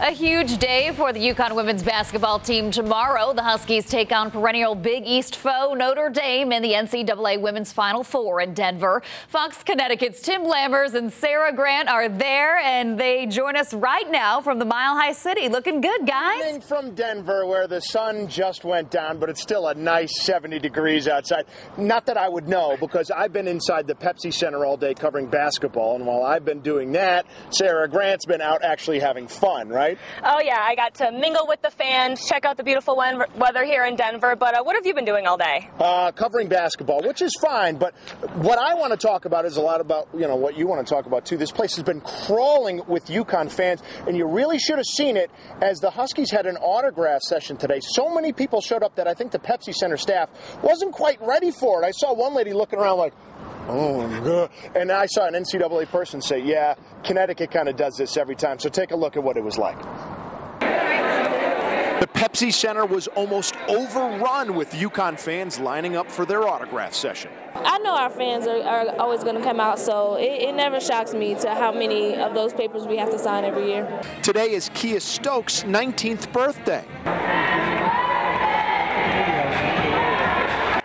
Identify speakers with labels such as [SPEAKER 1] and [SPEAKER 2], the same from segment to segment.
[SPEAKER 1] A huge day for the UConn women's basketball team tomorrow. The Huskies take on perennial Big East foe Notre Dame in the NCAA Women's Final Four in Denver. Fox Connecticut's Tim Lammers and Sarah Grant are there, and they join us right now from the Mile High City. Looking good, guys.
[SPEAKER 2] From Denver, where the sun just went down, but it's still a nice 70 degrees outside. Not that I would know, because I've been inside the Pepsi Center all day covering basketball, and while I've been doing that, Sarah Grant's been out actually having fun, right?
[SPEAKER 3] Oh, yeah. I got to mingle with the fans, check out the beautiful weather here in Denver. But what have you been doing all day?
[SPEAKER 2] Covering basketball, which is fine. But what I want to talk about is a lot about, what you want to talk about, too. This place has been crawling with UConn fans, and you really should have seen it as the Huskies had an autograph session today. So many people showed up that I think the Pepsi Center staff wasn't quite ready for it. I saw one lady looking around like, oh, God. And I saw an NCAA person say, yeah, Connecticut kind of does this every time. So take a look at what it was like. The Pepsi Center was almost overrun with UConn fans lining up for their autograph session.
[SPEAKER 4] I know our fans are always going to come out, so it never shocks me to how many of those papers we have to sign every year.
[SPEAKER 2] Today is Kia Stokes' 19th birthday.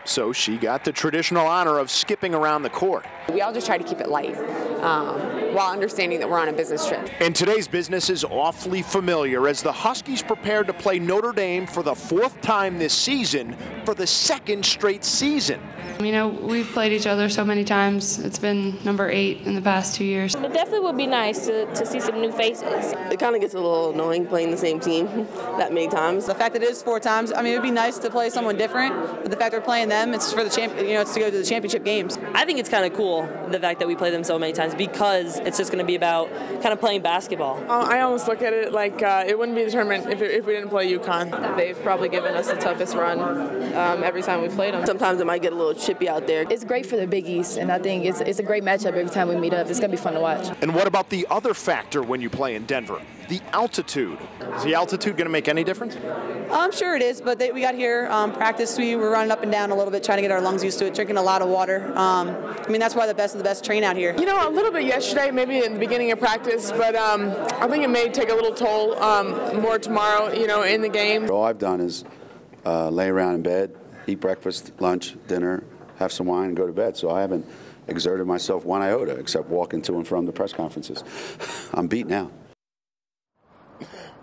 [SPEAKER 2] So she got the traditional honor of skipping around the court.
[SPEAKER 5] We all just try to keep it light while understanding that we're on a business trip.
[SPEAKER 2] And today's business is awfully familiar as the Huskies prepare to play Notre Dame for the 4th time this season for the 2nd straight season.
[SPEAKER 6] We've played each other so many times. It's been number 8 in the past 2 years.
[SPEAKER 4] It definitely would be nice to see some new faces.
[SPEAKER 7] It kind of gets a little annoying playing the same team that many times.
[SPEAKER 8] The fact that it is 4 times, it would be nice to play someone different, but the fact we're playing them, it's for the it's to go to the championship games.
[SPEAKER 7] I think it's kind of cool, the fact that we play them so many times, because it's just going to be about kind of playing basketball.
[SPEAKER 9] I almost look at it like it wouldn't be the tournament if we didn't play UConn.
[SPEAKER 10] They've probably given us the toughest run every time we played them.
[SPEAKER 7] Sometimes it might get a little chippy out there.
[SPEAKER 11] It's great for the Big East, and I think it's a great matchup every time we meet up. It's going to be fun to watch.
[SPEAKER 2] And what about the other factor when you play in Denver? The altitude. Is the altitude going to make any difference?
[SPEAKER 8] I'm sure it is, but we got here, practice, we were running up and down a little bit, trying to get our lungs used to it, drinking a lot of water. That's why the best of the best train out here.
[SPEAKER 9] A little bit yesterday, maybe in the beginning of practice, but I think it may take a little toll more tomorrow, in the game.
[SPEAKER 12] All I've done is lay around in bed, eat breakfast, lunch, dinner, have some wine, and go to bed. So I haven't exerted myself one iota except walking to and from the press conferences. I'm beat now.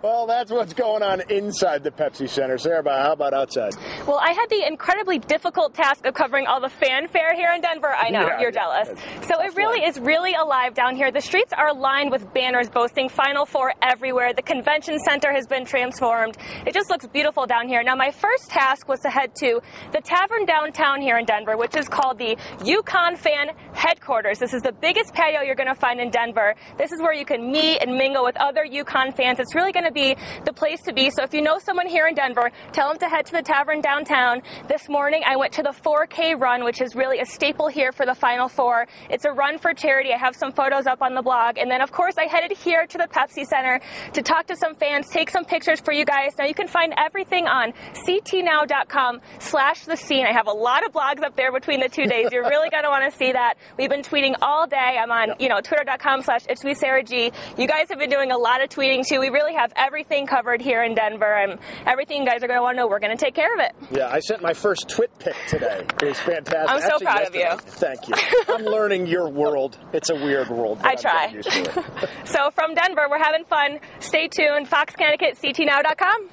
[SPEAKER 2] Well, that's what's going on inside the Pepsi Center. Sarah, how about outside?
[SPEAKER 3] Well, I had the incredibly difficult task of covering all the fanfare here in Denver. I know, you're jealous. So it really is really alive down here. The streets are lined with banners boasting Final Four everywhere. The convention center has been transformed. It just looks beautiful down here. Now, my first task was to head to the tavern downtown here in Denver, which is called the UConn Fan Headquarters. This is the biggest patio you're going to find in Denver. This is where you can meet and mingle with other UConn fans. It's really going to be the place to be. So if you know someone here in Denver, tell them to head to the tavern downtown. This morning I went to the 4K run, which is really a staple here for the Final Four. It's a run for charity. I have some photos up on the blog. And then of course I headed here to the Pepsi Center to talk to some fans, take some pictures for you guys. Now you can find everything on ctnow.com/the scene. I have a lot of blogs up there between the 2 days. You're really going to want to see that. We've been tweeting all day. I'm on, twitter.com/itsmesarahg. You guys have been doing a lot of tweeting too. We really have everything covered here in Denver, and everything you guys are going to want to know, we're going to take care of it.
[SPEAKER 2] Yeah, I sent my first twit pic today. It was fantastic.
[SPEAKER 3] I'm so proud of you.
[SPEAKER 2] Thank you. I'm learning your world. It's a weird world.
[SPEAKER 3] I try. So from Denver, we're having fun. Stay tuned. Fox Connecticut, ctnow.com.